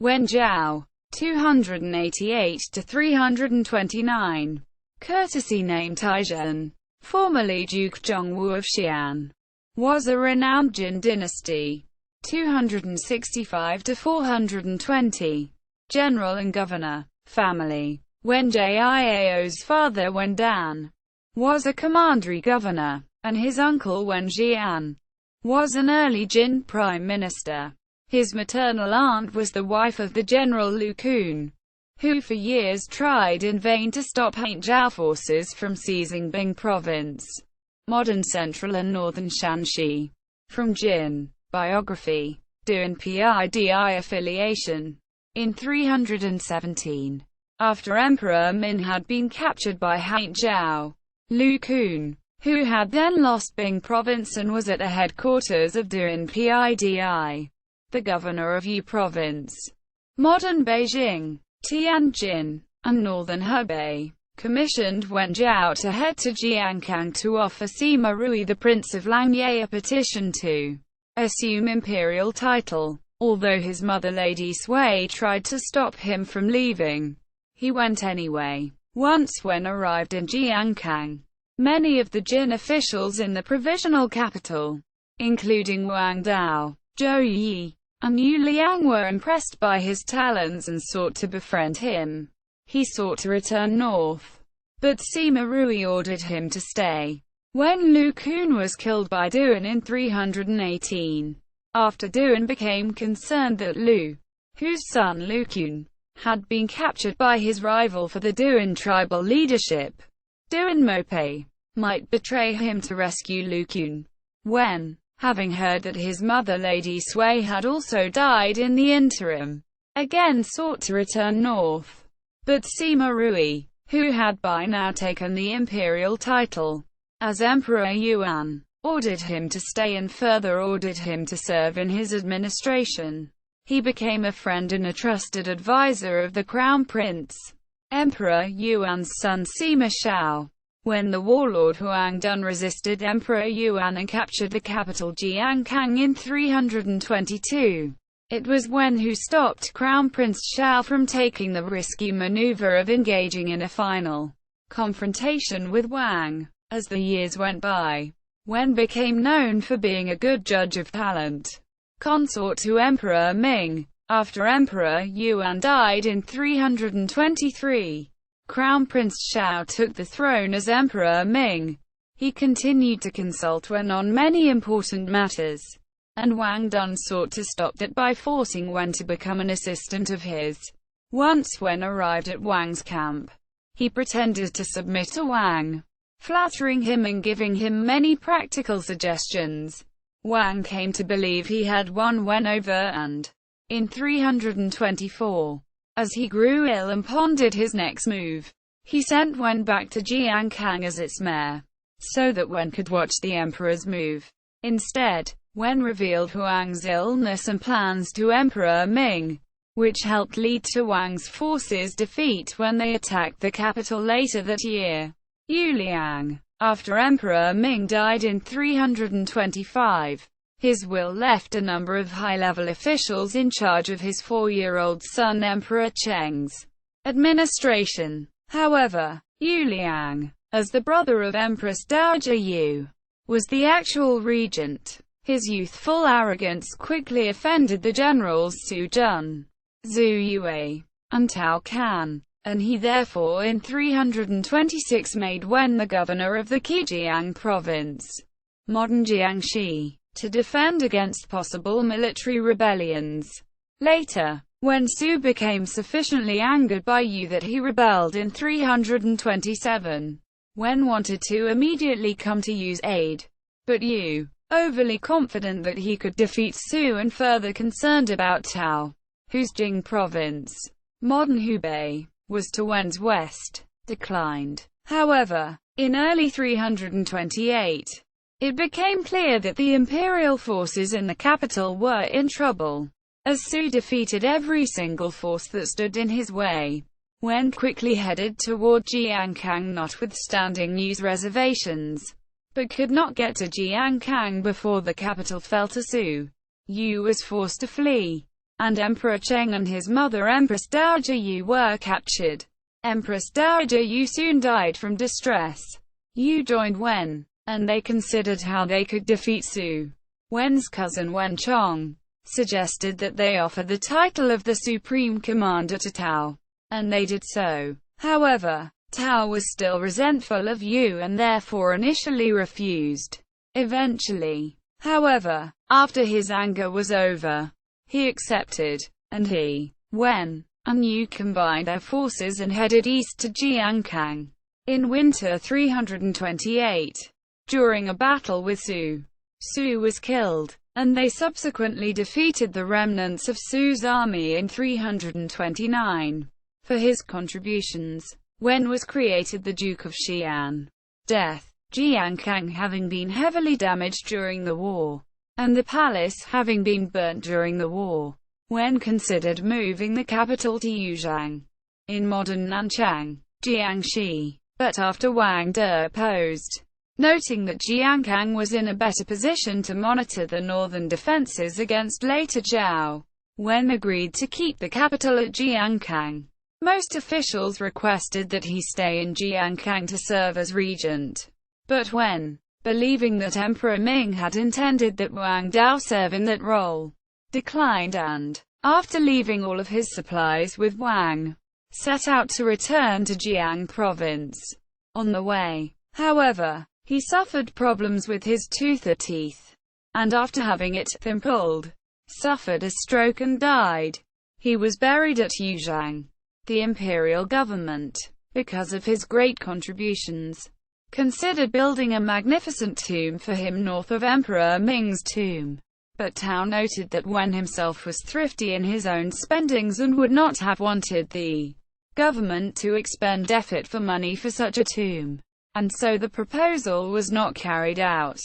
Wen Jiao, 288–329. Courtesy name Taizhen, formerly Duke Zhongwu of Shi'an, was a renowned Jin Dynasty. 265–420. General and Governor. Family. Wen Jiao's father Wen Dan was a commandery governor, and his uncle Wen Jiao was an early Jin prime minister. His maternal aunt was the wife of the general Lu Kun, who for years tried in vain to stop Wen Jiao forces from seizing Bing province, modern central and northern Shanxi. From Jin. Biography. Duan Pidi affiliation. In 317, after Emperor Min had been captured by Wen Jiao, Lu Kun, who had then lost Bing province and was at the headquarters of Duan Pidi, the governor of Yu province, modern Beijing, Tianjin, and northern Hebei, commissioned Wen Jiao to head to Jiankang to offer Sima Rui, the Prince of Langye, a petition to assume imperial title. Although his mother Lady Sui tried to stop him from leaving, he went anyway. Once when arrived in Jiankang, many of the Jin officials in the provisional capital, including Wang Dao, Zhou Yi, and Yu Liang, were impressed by his talents and sought to befriend him. He sought to return north, but Sima Rui ordered him to stay. When Lu Kun was killed by Duan in 318, after Duan became concerned that Lu, whose son Lu Kun, had been captured by his rival for the Duan tribal leadership, Duan Mope might betray him to rescue Lu Kun. When, having heard that his mother Lady Sui had also died in the interim, again sought to return north, but Sima Rui, who had by now taken the imperial title as Emperor Yuan, ordered him to stay and further ordered him to serve in his administration. He became a friend and a trusted advisor of the Crown Prince, Emperor Yuan's son Sima Shao. When the warlord Huang Dun resisted Emperor Yuan and captured the capital Jiankang in 322, it was Wen who stopped Crown Prince Shao from taking the risky maneuver of engaging in a final confrontation with Wang. As the years went by, Wen became known for being a good judge of talent. Consort to Emperor Ming. After Emperor Yuan died in 323, Crown Prince Shao took the throne as Emperor Ming. He continued to consult Wen on many important matters, and Wang Dun sought to stop that by forcing Wen to become an assistant of his. Once Wen arrived at Wang's camp, he pretended to submit to Wang, flattering him and giving him many practical suggestions. Wang came to believe he had won Wen over and, in 324, as he grew ill and pondered his next move, he sent Wen back to Jiankang as its mayor, so that Wen could watch the emperor's move. Instead, Wen revealed Huang's illness and plans to Emperor Ming, which helped lead to Wang's forces' defeat when they attacked the capital later that year. Yu Liang. After Emperor Ming died in 325, his will left a number of high-level officials in charge of his 4-year-old son Emperor Cheng's administration. However, Yu Liang, as the brother of Empress Dowager Yu, was the actual regent. His youthful arrogance quickly offended the generals Su Jun, Zhu Yue, and Tao Can, and he therefore in 326 made Wen the governor of the Zhejiang province, modern Jiangxi, to defend against possible military rebellions. Later, when Su became sufficiently angered by Yu that he rebelled in 327, Wen wanted to immediately come to Yu's aid, but Yu, overly confident that he could defeat Su and further concerned about Tao, whose Jing province, modern Hubei, was to Wen's west, declined. However, in early 328, it became clear that the imperial forces in the capital were in trouble, as Su defeated every single force that stood in his way. Wen quickly headed toward Jiankang notwithstanding Yu's reservations, but could not get to Jiankang before the capital fell to Su. Yu was forced to flee. and Emperor Cheng and his mother Empress Dowager Yu were captured. Empress Dowager Yu soon died from distress. Yu joined Wen, and they considered how they could defeat Su. Wen's cousin Wen Chong suggested that they offer the title of the Supreme Commander to Tao, and they did so. However, Tao was still resentful of Yu and therefore initially refused. Eventually, however, after his anger was over, he accepted, and he, Wen, and Yu combined their forces and headed east to Jiankang. In winter 328, during a battle with Su, Su was killed, and they subsequently defeated the remnants of Su's army in 329. For his contributions, Wen was created the Duke of Shi'an. Death: Jiankang having been heavily damaged during the war, and the palace having been burnt during the war, Wen considered moving the capital to Yuzhang, in modern Nanchang, Jiangxi, but after Wang De opposed, noting that Jiankang was in a better position to monitor the northern defenses against later Zhao, Wen agreed to keep the capital at Jiankang. Most officials requested that he stay in Jiankang to serve as regent, but Wen, believing that Emperor Ming had intended that Wang Dao serve in that role, declined and, after leaving all of his supplies with Wang, set out to return to Jiang province. On the way, however, he suffered problems with his toothed teeth, and after having them pulled, suffered a stroke and died. He was buried at Yuzhang. The imperial government, because of his great contributions, considered building a magnificent tomb for him north of Emperor Ming's tomb. But Tao noted that Wen himself was thrifty in his own spendings and would not have wanted the government to expend effort for money for such a tomb, and so the proposal was not carried out.